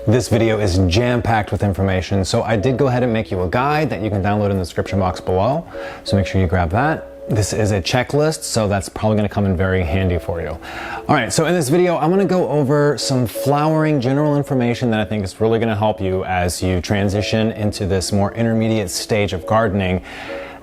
This video is jam-packed with information, so I did go ahead and make you a guide that you can download in the description box below. So make sure you grab that. This is a checklist, so that's probably going to come in very handy for you. All right, so in this video, I'm going to go over some flowering general information that I think is really going to help you as you transition into this more intermediate stage of gardening.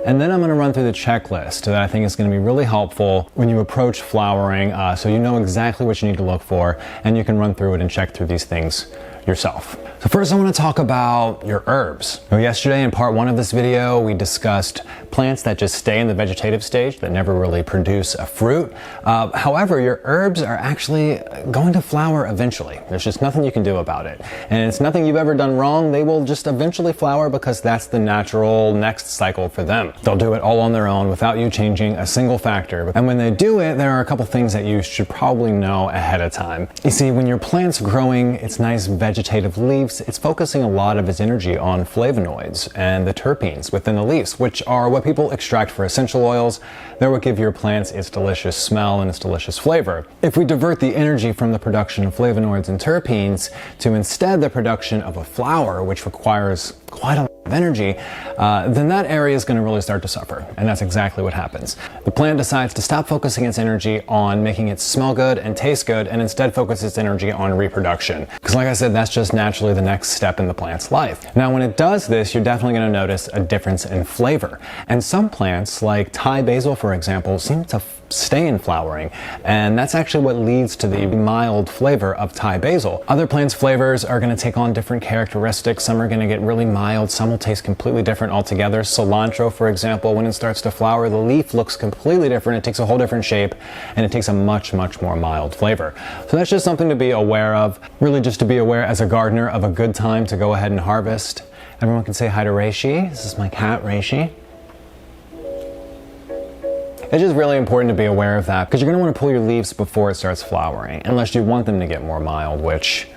And then I'm going to run through the checklist that I think is going to be really helpful when you approach flowering, so you know exactly what you need to look for, and you can run through it and check through these things yourself. So first I want to talk about your herbs. So yesterday in part one of this video, we discussed plants that just stay in the vegetative stage that never really produce a fruit. However, your herbs are actually going to flower eventually. There's just nothing you can do about it. And it's nothing you've ever done wrong. They will just eventually flower because that's the natural next cycle for them. They'll do it all on their own without you changing a single factor. And when they do it, there are a couple things that you should probably know ahead of time. You see, when your plant's growing its nice vegetative leaves, it's focusing a lot of its energy on flavonoids and the terpenes within the leaves, which are what people extract for essential oils. They're what give your plants its delicious smell and its delicious flavor. If we divert the energy from the production of flavonoids and terpenes to instead the production of a flower, which requires quite a lot of energy, then that area is going to really start to suffer. And that's exactly what happens. The plant decides to stop focusing its energy on making it smell good and taste good and instead focus its energy on reproduction. Because like I said, that's just naturally the next step in the plant's life. Now when it does this, you're definitely going to notice a difference in flavor. And some plants, like Thai basil for example, seem to stay in flowering, and that's actually what leads to the mild flavor of Thai basil. Other plants' flavors are going to take on different characteristics. Some are going to get really mild, some will taste completely different altogether. Cilantro, for example, when it starts to flower, the leaf looks completely different. It takes a whole different shape, and it takes a much more mild flavor. So that's just something to be aware of, really just to be aware as a gardener of a good time to go ahead and harvest. Everyone can say hi to Reishi. This is my cat, Reishi. It's just really important to be aware of that because you're going to want to pull your leaves before it starts flowering, unless you want them to get more mild, which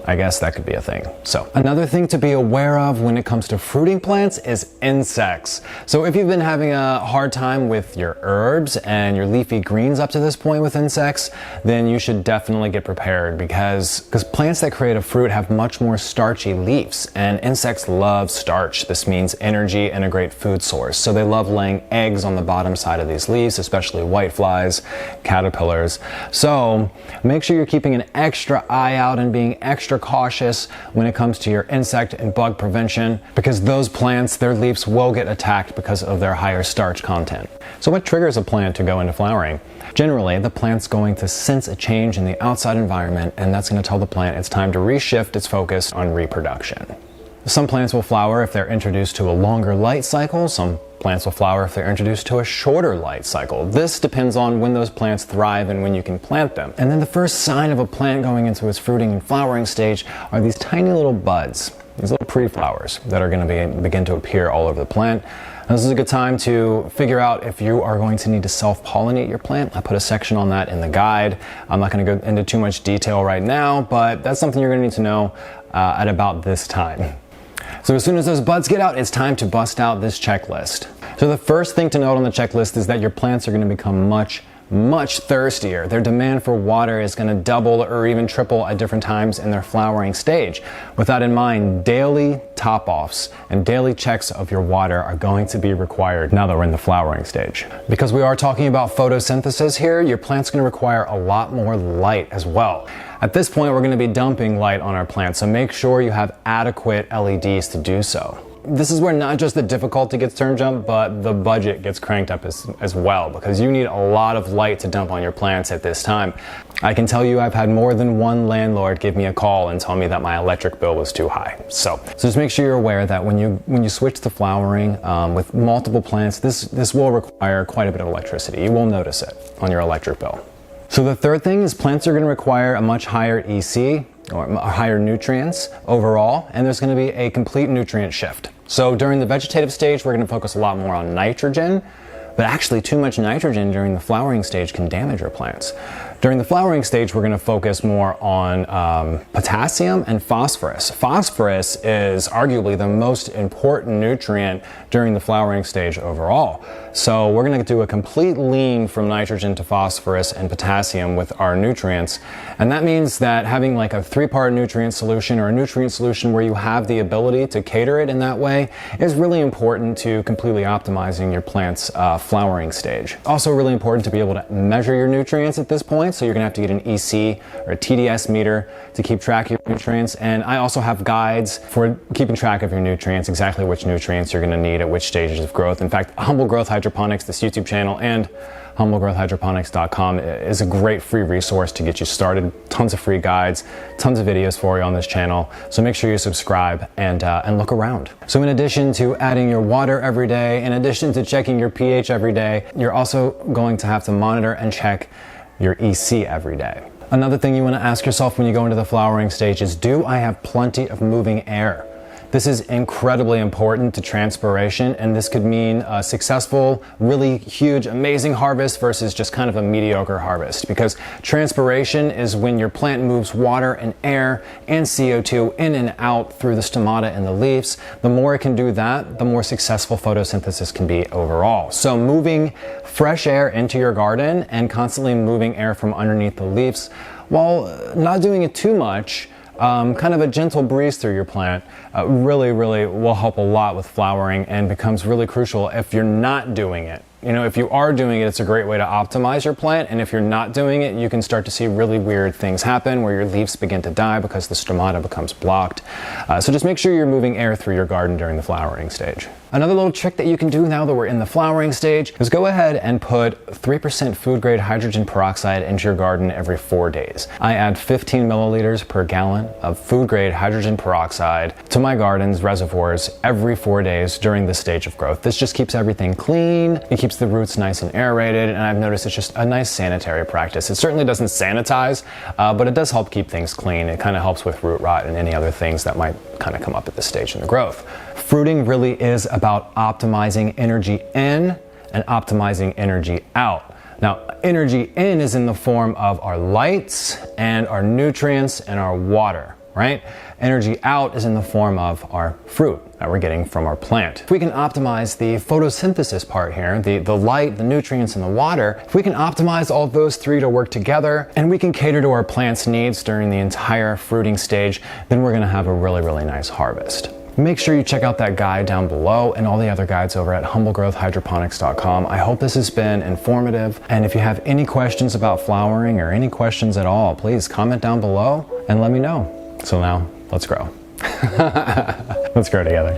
I guess that could be a thing. So another thing to be aware of when it comes to fruiting plants is insects. So if you've been having a hard time with your herbs and your leafy greens up to this point with insects, then you should definitely get prepared because plants that create a fruit have much more starchy leaves, and insects love starch. This means energy and a great food source. So they love laying eggs on the bottom side of these leaves, especially whiteflies, caterpillars. So make sure you're keeping an extra eye out and being extra cautious when it comes to your insect and bug prevention, because those plants, their leaves will get attacked because of their higher starch content. So what triggers a plant to go into flowering? Generally, the plant's going to sense a change in the outside environment, and that's going to tell the plant it's time to reshift its focus on reproduction. Some plants will flower if they're introduced to a longer light cycle. Some plants will flower if they're introduced to a shorter light cycle. This depends on when those plants thrive and when you can plant them. And then the first sign of a plant going into its fruiting and flowering stage are these tiny little buds, these little pre-flowers that are going to begin to appear all over the plant. This is a good time to figure out if you are going to need to self-pollinate your plant. I put a section on that in the guide. I'm not going to go into too much detail right now, but that's something you're going to need to know at about this time. So as soon as those buds get out, it's time to bust out this checklist. So the first thing to note on the checklist is that your plants are going to become much thirstier. Their demand for water is going to double or even triple at different times in their flowering stage. With that in mind, daily top-offs and daily checks of your water are going to be required now that we're in the flowering stage. Because we are talking about photosynthesis here, your plant's going to require a lot more light as well. At this point, we're going to be dumping light on our plants, so make sure you have adequate LEDs to do so. This is where not just the difficulty gets turned up, but the budget gets cranked up as well, because you need a lot of light to dump on your plants at this time. I can tell you I've had more than one landlord give me a call and tell me that my electric bill was too high. So just make sure you're aware that when you switch to flowering with multiple plants, this will require quite a bit of electricity. You will notice it on your electric bill. So the third thing is plants are going to require a much higher EC, or higher nutrients overall, and there's going to be a complete nutrient shift. So during the vegetative stage, we're going to focus a lot more on nitrogen, but actually too much nitrogen during the flowering stage can damage your plants. During the flowering stage, we're going to focus more on potassium and phosphorus. Phosphorus is arguably the most important nutrient during the flowering stage overall. So we're going to do a complete lean from nitrogen to phosphorus and potassium with our nutrients. And that means that having like a 3-part nutrient solution or a nutrient solution where you have the ability to cater it in that way is really important to completely optimizing your plant's flowering stage. Also really important to be able to measure your nutrients at this point. So you're going to have to get an EC or a TDS meter to keep track of your nutrients. And I also have guides for keeping track of your nutrients, exactly which nutrients you're going to need at which stages of growth. In fact, Humble Growth Hydroponics, this YouTube channel, and humblegrowthhydroponics.com is a great free resource to get you started. Tons of free guides, tons of videos for you on this channel. So make sure you subscribe and look around. So in addition to adding your water every day, in addition to checking your pH every day, you're also going to have to monitor and check your EC every day. Another thing you want to ask yourself when you go into the flowering stage is, do I have plenty of moving air? This is incredibly important to transpiration, and this could mean a successful, really huge, amazing harvest versus just kind of a mediocre harvest, because transpiration is when your plant moves water and air and CO2 in and out through the stomata and the leaves. The more it can do that, the more successful photosynthesis can be overall. So moving fresh air into your garden and constantly moving air from underneath the leaves while not doing it too much, kind of a gentle breeze through your plant really will help a lot with flowering, and becomes really crucial if you're not doing it. You know, if you are doing it, it's a great way to optimize your plant, and if you're not doing it, you can start to see really weird things happen where your leaves begin to die because the stomata becomes blocked. So just make sure you're moving air through your garden during the flowering stage. Another little trick that you can do now that we're in the flowering stage is go ahead and put 3% food grade hydrogen peroxide into your garden every 4 days. I add 15 milliliters per gallon of food grade hydrogen peroxide to my garden's reservoirs every 4 days during this stage of growth. This just keeps everything clean. It keeps the roots nice and aerated, and I've noticed it's just a nice sanitary practice. It certainly doesn't sanitize, but it does help keep things clean. It kind of helps with root rot and any other things that might kind of come up at this stage in the growth. Fruiting really is about optimizing energy in and optimizing energy out. Now, energy in is in the form of our lights and our nutrients and our water, right? Energy out is in the form of our fruit that we're getting from our plant. If we can optimize the photosynthesis part here, the light, the nutrients, and the water, if we can optimize all those three to work together, and we can cater to our plant's needs during the entire fruiting stage, then we're gonna have a really nice harvest. Make sure you check out that guide down below and all the other guides over at humblegrowthhydroponics.com. I hope this has been informative. And if you have any questions about flowering or any questions at all, please comment down below and let me know. So now, let's grow. Let's grow together.